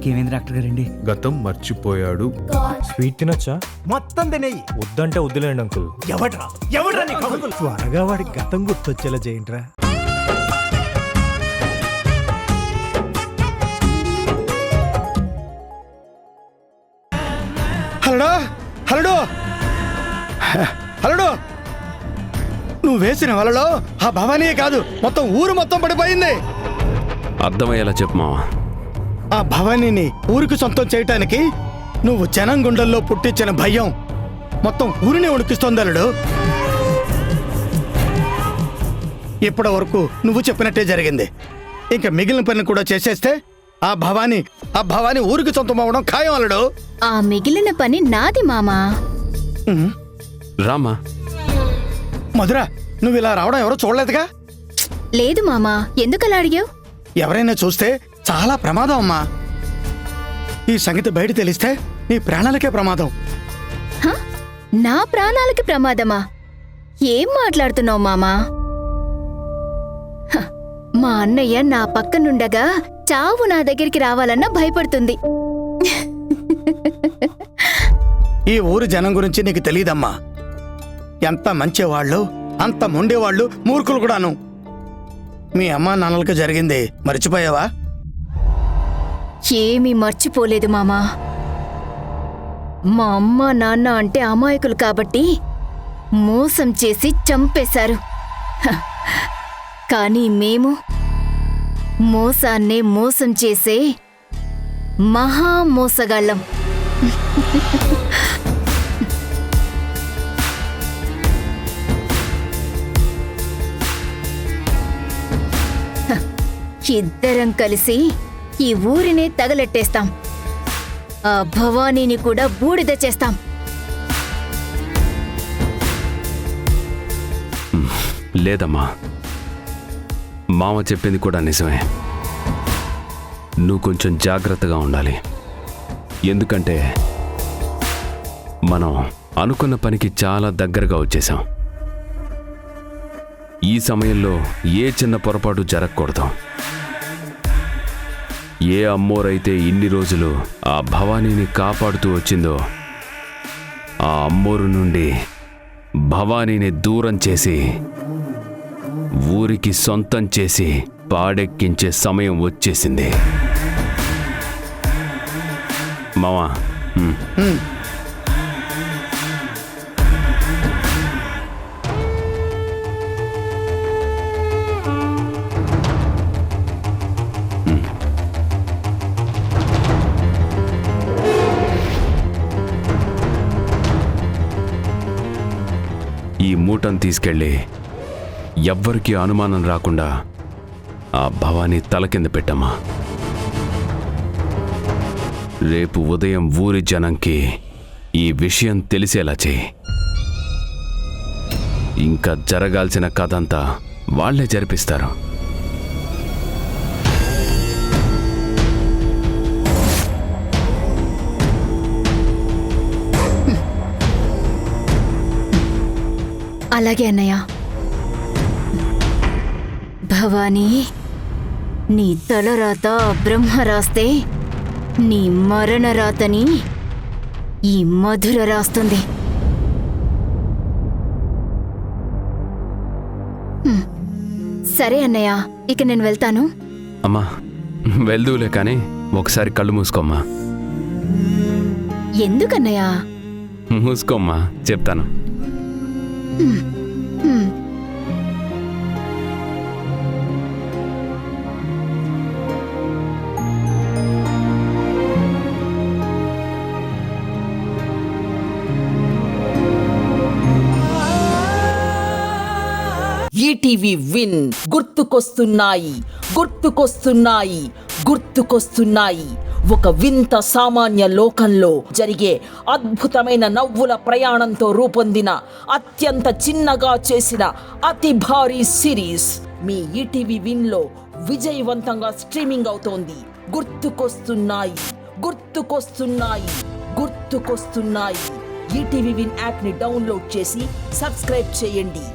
బావకి ఏమైంది డాక్టర్ గారండి? గతం మర్చిపోయాడు. స్వీట్ తినొచ్చా? మొత్తం తినేయి. వద్దంటే వద్దులేండి అంకుల్. ఎవడ్రా నీకు అంకుల్? త్వరగా వాడి గతం గుర్తొచ్చేలా చేయండిరా. హలో హలో హలో, నువ్వు వేసిన వలలో ఆ భవానీయే కాదు మొత్తం ఊరు మొత్తం పడిపోయింది. అర్థమయ్యేలా చెప్పు మావా. ఆ భవానీని ఊరికి సొంతం చేయటానికి నువ్వు జనం గుండెల్లో పుట్టించిన భయం మొత్తం ఊరిని ఉడికిస్తోంది అల్లుడు. ఇప్పటి వరకు నువ్వు చెప్పినట్టే జరిగింది. ఇంకా మిగిలిన పని కూడా చేసేస్తే ఆ భవానీ ఊరికి సొంతం అవ్వడం ఖాయం అల్లుడు. ఆ మిగిలిన పని నాది మామా. రామా. మధుర, నువ్వు ఇలా రావడం ఎవరో చూడలేదుగా? లేదు మామా, ఎందుకలా అడిగావు? ఎవరైనా చూస్తే చాలా ప్రమాదం అమ్మా. ఈ సంగతి బయట తెలిస్తే నీ ప్రాణాలకే ప్రమాదం. హ? నా ప్రాణాలకి ప్రమాదమా? ఏం మాట్లాడుతున్నావు మామా? హ, మా అన్నయ్య నా పక్కనుండగా చావు నా దగ్గరికి రావాలన్నా భయపడుతుంది. ఈ ఊరు జనం గురించి నీకు తెలీదమ్మా. ఎంత మంచివాళ్ళు, అంత మొండేవాళ్ళు, మూర్ఖులు కూడాను. మీ అమ్మా నాన్నలకు జరిగింది మర్చిపోయావా? ఏమీ మర్చిపోలేదు మామా. మా అమ్మ నాన్న అంటే అమాయకులు కాబట్టి మోసం చేసి చంపేశారు. హ, కానీ మేము మోసాన్నే మోసం చేసే మహా మోసగాళ్ళం. ఇద్దరం కలిసి ఈ ఊరినే తగలెట్టేస్తాం. ఆ భవానీని కూడా బూడిద చేస్తాం. లేదమ్మా, మామ చెప్పింది కూడా నిజమే. నువ్వు కొంచెం జాగ్రత్తగా ఉండాలి. ఎందుకంటే మనం అనుకున్న పనికి చాలా దగ్గరగా వచ్చేసాం. ఈ సమయంలో ఏ చిన్న పొరపాటు జరగకూడదు. ఏ అమ్మోరైతే ఇన్ని రోజులు ఆ భవానీని కాపాడుతూ వచ్చిందో ఆ అమ్మోరు నుండి భవానీని దూరం చేసి ఊరికి సొంతం చేసి పాడెక్కించే సమయం వచ్చేసింది. మావా, ఈ మూటను తీసుకెళ్ళి ఎవ్వరికీ అనుమానం రాకుండా ఆ భవానీ తల కింద పెట్టమ్మా. రేపు ఉదయం ఊరి జనంకి ఈ విషయం తెలిసేలా చేయి. ఇంకా జరగాల్సిన కథంతా వాళ్లే జరిపిస్తారు. అలాగే అన్నయ్య. భవానీ, నీ తలరాత బ్రహ్మ రాస్తే నీ మరణ రాతని ఈ మధుర రాస్తుంది. సరే అన్నయ్య, ఇక నేను వెళ్తాను. అమ్మా, వెళ్దూలే కానీ ఒకసారి కళ్ళు మూసుకోమ్మా. ఎందుకన్నయ్య? మూసుకోమ్మా, చెప్తాను. ఈటీవీ విన్ గుర్తుకొస్తున్నాయి, గుర్తుకొస్తున్నాయి, గుర్తుకొస్తున్నాయి. ఒక వింత సామాన్య లోకంలో జరిగే అద్భుతమైన నవ్వుల ప్రయాణంతో రూపొందిన అత్యంత చిన్నగా చేసిన అతి భారీ సిరీస్ మీ ఈటీవీ విన్లో విజయవంతంగా స్ట్రీమింగ్ అవుతోంది. గుర్తుకొస్తున్నాయి, గుర్తుకొస్తున్నాయి, గుర్తుకొస్తున్నాయి. ఈటీవీ విన్ యాప్ని డౌన్లోడ్ చేసి సబ్స్క్రైబ్ చేయండి.